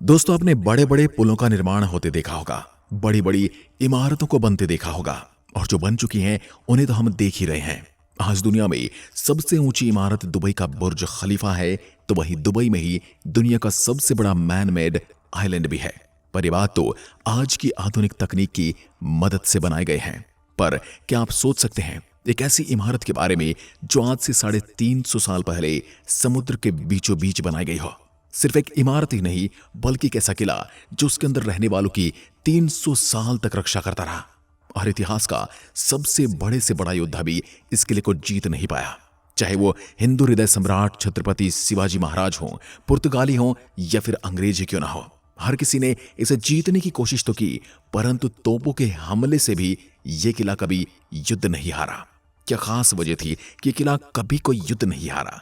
दोस्तों, आपने बड़े बड़े पुलों का निर्माण होते देखा होगा, बड़ी बड़ी इमारतों को बनते देखा होगा, और जो बन चुकी हैं उन्हें तो हम देख ही रहे हैं। आज दुनिया में सबसे ऊंची इमारत दुबई का बुर्ज खलीफा है, तो वहीं दुबई में ही दुनिया का सबसे बड़ा मैन मेड आइलैंड भी है। पर यह बात तो आज की आधुनिक तकनीक की मदद से बनाए गए हैं। पर क्या आप सोच सकते हैं एक ऐसी इमारत के बारे में जो आज से 350 साल पहले समुद्र के बीचों बीच बनाई गई हो? सिर्फ एक इमारत ही नहीं, बल्कि एक ऐसा किला जो उसके अंदर रहने वालों की 300 साल तक रक्षा करता रहा। और इतिहास का सबसे बड़े से बड़ा योद्धा भी इस किले को जीत नहीं पाया, चाहे वो हिंदू हृदय सम्राट छत्रपति शिवाजी महाराज हों, पुर्तगाली हों या फिर अंग्रेजी क्यों ना हो। हर किसी ने इसे जीतने की कोशिश तो की, परंतु तोपों के हमले से भी यह किला कभी युद्ध नहीं हारा। क्या खास वजह थी कि किला कभी कोई युद्ध नहीं हारा?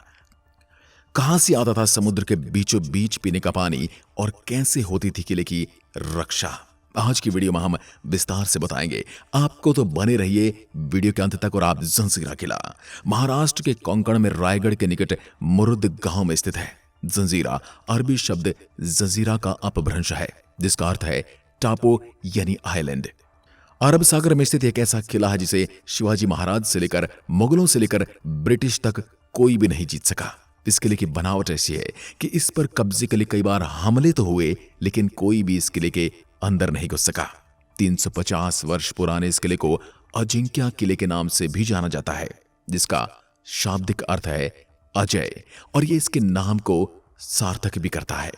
कहां से आता था समुद्र के बीचों बीच पीने का पानी, और कैसे होती थी किले की रक्षा? आज की वीडियो में हम विस्तार से बताएंगे। आपको तो बने रहिए वीडियो के अंत तक। और आप जंजीरा किला महाराष्ट्र के कोंकण में रायगढ़ के निकट मुरुद गांव में स्थित है। जंजीरा अरबी शब्द जजीरा का अपभ्रंश है, जिसका अर्थ है टापू यानी आइलैंड। अरब सागर में स्थित एक ऐसा किला है जिसे शिवाजी महाराज से लेकर मुगलों से लेकर ब्रिटिश तक कोई भी नहीं जीत सका। इस किले की बनावट ऐसी है कि इस पर कब्जे के लिए कई बार हमले तो हुए, लेकिन कोई भी इस किले के अंदर नहीं घुस सका। 350 वर्ष पुराने इस किले को अजिंक्य किले के नाम से भी जाना जाता है, जिसका शाब्दिक अर्थ है अजय, और ये इसके नाम को सार्थक भी करता है।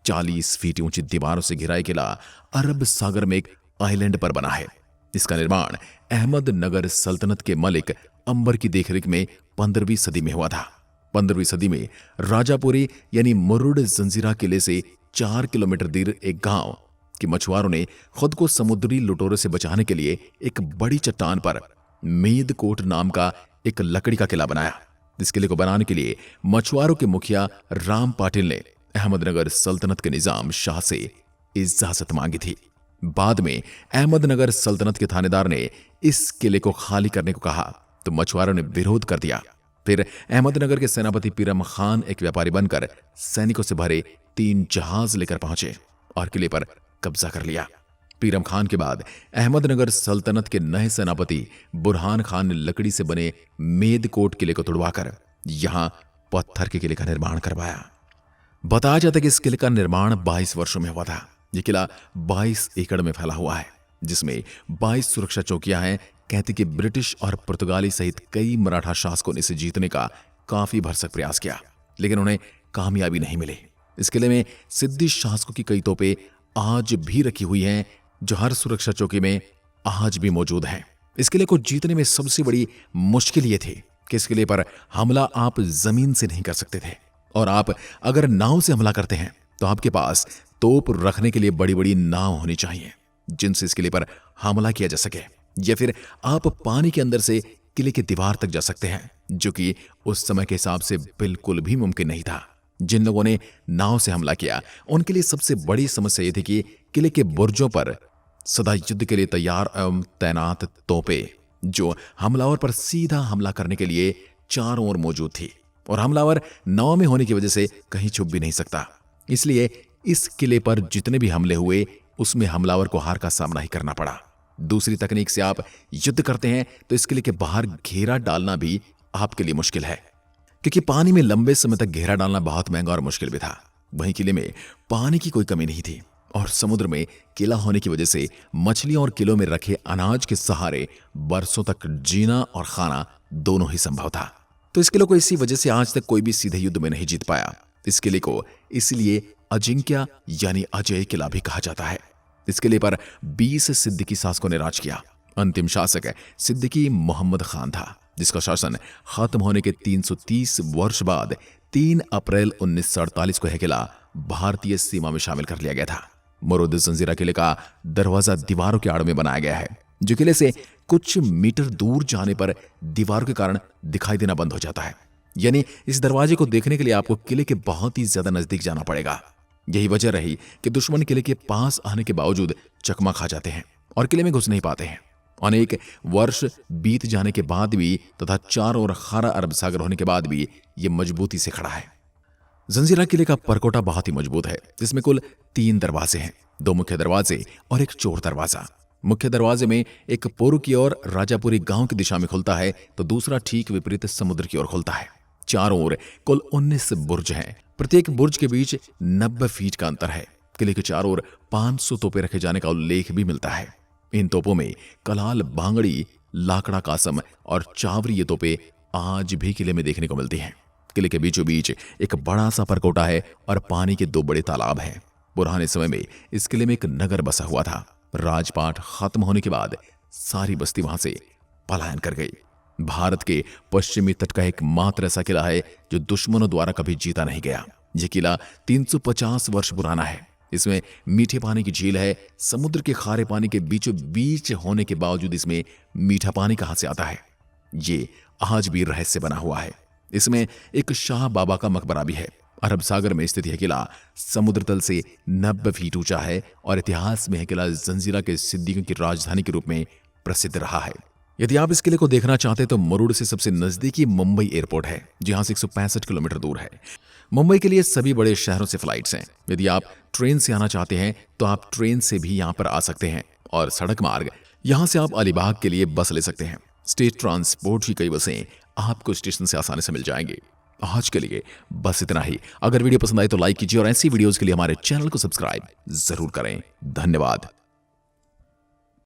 40 फीट ऊंची दीवारों से घिरा किला अरब सागर में एक आइलैंड पर बना है। इसका निर्माण अहमदनगर सल्तनत के मलिक अंबर की देखरेख में 15वीं सदी में हुआ था। 15वीं सदी में राजापुरी यानी मुरुड जंजीरा किले से 4 किलोमीटर दूर एक गांव के मछुआरों ने खुद को समुद्री लुटेरों से बचाने के लिए एक बड़ी चट्टान पर मेदकोट नाम का एक लकड़ी का किला बनाया। इस किले को बनाने के लिए मछुआरों के मुखिया राम पाटिल ने अहमदनगर सल्तनत के निजाम शाह से इजाजत मांगी थी। बाद में अहमदनगर सल्तनत के थानेदार ने इस किले को खाली करने को कहा, तो मछुआरों ने विरोध कर दिया। फिर अहमदनगर के सेनापति पीरम खान एक व्यापारी बनकर सैनिकों से भरे 3 जहाज लेकर पहुंचे और किले पर कब्जा कर लिया। पीरम खान के बाद अहमदनगर सल्तनत के नए सेनापति बुरहान खान ने लकड़ी से बने मेदकोट किले को तुड़वाकर यहां पत्थर के किले का निर्माण करवाया। बताया जाता है कि इस किले का निर्माण 22 वर्षों में हुआ था। यह किला 22 एकड़ में फैला हुआ है, जिसमें 22 सुरक्षा चौकियां हैं। कहते कि ब्रिटिश और पुर्तगाली सहित कई मराठा शासकों ने इसे जीतने का काफी भरसक प्रयास किया, लेकिन उन्हें कामयाबी नहीं मिली। इस किले में सिद्दी शासकों की कई तोपें आज भी रखी हुई हैं, जो हर सुरक्षा चौकी में आज भी मौजूद हैं। इस किले को जीतने में सबसे बड़ी मुश्किल ये थी कि इस किले पर हमला आप जमीन से नहीं कर सकते थे, और आप अगर नाव से हमला करते हैं तो आपके पास तोप रखने के लिए बड़ी बड़ी नाव होनी चाहिए, जिनसे इस किले पर हमला किया जा सके। या फिर आप पानी के अंदर से किले की दीवार तक जा सकते हैं, जो कि उस समय के हिसाब से बिल्कुल भी मुमकिन नहीं था। जिन लोगों ने नाव से हमला किया उनके लिए सबसे बड़ी समस्या यह थी कि किले के बुर्जों पर सदा युद्ध के लिए तैयार एवं तैनात तोपें, जो हमलावर पर सीधा हमला करने के लिए चारों ओर मौजूद थी, और हमलावर नाव में होने की वजह से कहीं छुप भी नहीं सकता। इसलिए इस किले पर जितने भी हमले हुए उसमें हमलावर को हार का सामना ही करना पड़ा। दूसरी तकनीक से आप युद्ध करते हैं तो इस किले के बाहर घेरा डालना भी आपके लिए मुश्किल है, क्योंकि पानी में लंबे समय तक घेरा डालना बहुत महंगा और मुश्किल भी था। वहीं किले में पानी की कोई कमी नहीं थी, और समुद्र में किला होने की वजह से मछलियों और किलों में रखे अनाज के सहारे बरसों तक जीना और खाना दोनों ही संभव था। तो इस किले को इसी वजह से आज तक कोई भी सीधे युद्ध में नहीं जीत पाया। इस किले को इसलिए अजिंक्य यानी अजय किला भी कहा जाता है। इस किले पर 20 सिद्दीकी शासकों ने राज किया। अंतिम शासक सिद्दीकी मोहम्मद खान था, जिसका शासन खत्म होने के 330 वर्ष बाद 3 अप्रैल 1948 को यह किला भारतीय सीमा में शामिल कर लिया गया था। मुरुद जंजीरा किले का दरवाजा दीवारों के आड़ में बनाया गया है, जो किले से कुछ मीटर दूर जाने पर दीवारों के कारण दिखाई देना बंद हो जाता है। यानी इस दरवाजे को देखने के लिए आपको किले के बहुत ही ज्यादा नजदीक जाना पड़ेगा। यही वजह रही कि दुश्मन किले के पास आने के बावजूद चकमा खा जाते हैं और किले में घुस नहीं पाते हैं। अनेक वर्ष बीत जाने के बाद भी तथा चारों ओर खारा अरब सागर होने के बाद भी यह मजबूती से खड़ा है। जंजीरा किले का परकोटा बहुत ही मजबूत है, जिसमें कुल 3 दरवाजे हैं, 2 मुख्य दरवाजे और एक चोर दरवाजा। मुख्य दरवाजे में एक पूर्व की ओर राजापुरी गांव की दिशा में खुलता है, तो दूसरा ठीक विपरीत समुद्र की ओर खुलता है। चारों ओर कुल 19 बुर्ज हैं। प्रत्येक बुर्ज के बीच 90 फीट का अंतर है। किले के चारों ओर 500 तोपें रखे जाने का उल्लेख भी मिलता है। इन तोपों में कलाल, बांगड़ी, लाकड़ा कासम और चावरी ये तोपें आज भी किले में देखने को मिलती हैं। किले के बीचों बीच एक बड़ा सा परकोटा है और पानी के 2 बड़े तालाब हैं। पुराने समय में इस किले में एक नगर बसा हुआ था। राजपाट खत्म होने के बाद सारी बस्ती वहां से पलायन कर गई। भारत के पश्चिमी तट का एकमात्र ऐसा किला है जो दुश्मनों द्वारा कभी जीता नहीं गया। यह किला 350 वर्ष पुराना है। इसमें मीठे पानी की झील है। समुद्र के खारे पानी के बीचों बीच होने के बावजूद इसमें मीठा पानी कहां से आता है, ये आज भी रहस्य बना हुआ है। इसमें एक शाह बाबा का मकबरा भी है। अरब सागर में स्थित यह किला समुद्र तल से 90 फीट ऊंचा है और इतिहास में यह किला जंजीरा के सिद्दीकों की राजधानी के रूप में प्रसिद्ध रहा है। यदि आप इस किले को देखना चाहते हैं तो मुरुड से सबसे नजदीकी मुंबई एयरपोर्ट है, जहां से 165 किलोमीटर दूर है। मुंबई के लिए सभी बड़े शहरों से फ्लाइट्स हैं। यदि आप ट्रेन से आना चाहते हैं तो आप ट्रेन से भी यहां पर आ सकते हैं और सड़क मार्ग यहां से आप अलीबाग के लिए बस ले सकते हैं। स्टेट ट्रांसपोर्ट की कई बसें आपको स्टेशन से आसानी से मिल जाएंगी। आज के लिए बस इतना ही। अगर वीडियो पसंद आए तो लाइक कीजिए और ऐसी वीडियोस के लिए हमारे चैनल को सब्सक्राइब जरूर करें। धन्यवाद।